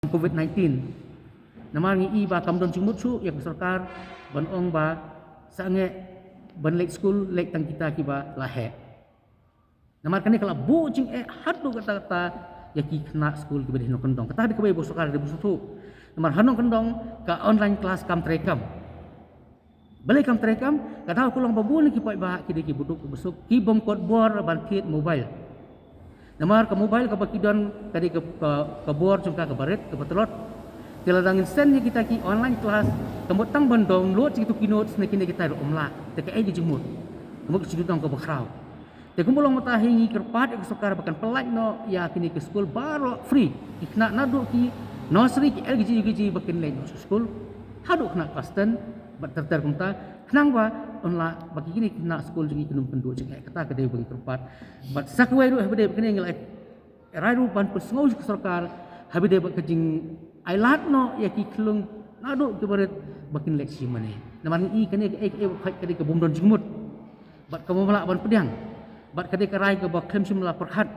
COVID-19 nama ngi ba kam don chimut chu yak sarkar ban ong ba sange ban lek school lek tang kita ki ba lahe nama kani kala bu jing hatu kata-kata yaki kena school ki ba dino kendong kata di kebai bo sarkar de busu nama hanong kendong ka online class kam trekam balik kam trekam kata aku long babu ni ki pai ba ki de ki buduk besuk ki bom kod bor ban kit mobile namar ke mobile ke bakidon tadi ke bor jumka ke baret ke petrot tiladang instan kita ki online kelas kemut tang ban download situ kinot snekine kita omla te ke ai jemut kemut situ dong ke bakrau te kumulong matahingi kerpat ke sokar bakan pelaj no ya kini ke school baro free ikna nadu ki nursery ki lgg bakin lain school hadu kena kasten terter kumta kenang ba onla bagi kini kena school jengi kenum pendu jengi kata kedai bagi kerpat bat sakwai ru habide kini ngelai rai ru ban pesngau ke sarkar habide bak kejing ailat no ya ki kelung nadu ke baret bakin leksi mane naman i kini khai kedai ke bomdon jingmut bat kamu melak ban pedang bat kedai ke rai ke bak klem simla perkhat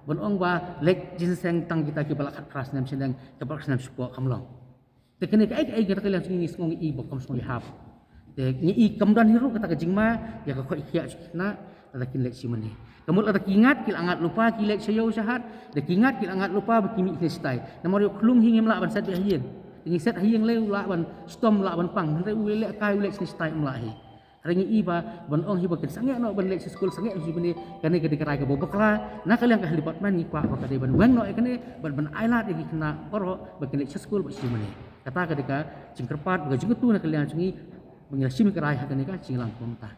ban ong ba lek jinseng tang kita ki balak keras nam sedang ke bak senam supo kamlong te kini ke kita kelang singi ngong i bak kam song hap ni i kamdan hiru kata kejingma ya ka khoi khia na lakin lek simani kamul ada kingat kil angat lupa kilek sayo syahat de kingat kil angat lupa bekimi kristai namor yo klung hingim la ban sat hien ngi set hing le la ban stom la ban pang re u le kai lek kristai mla hi rengi i ba ban ong hi bakin sange no ban lek school sange hi bini kane ke dikerai ke bobokla na kalian ka halipat man ni pa ka de ban weng no kane ban ailat gi kena poro bakin lek school ba simani kata ketika jingkerpat ga jingetu na kalian singi mengilasim kerai hakane ka jinglang pomta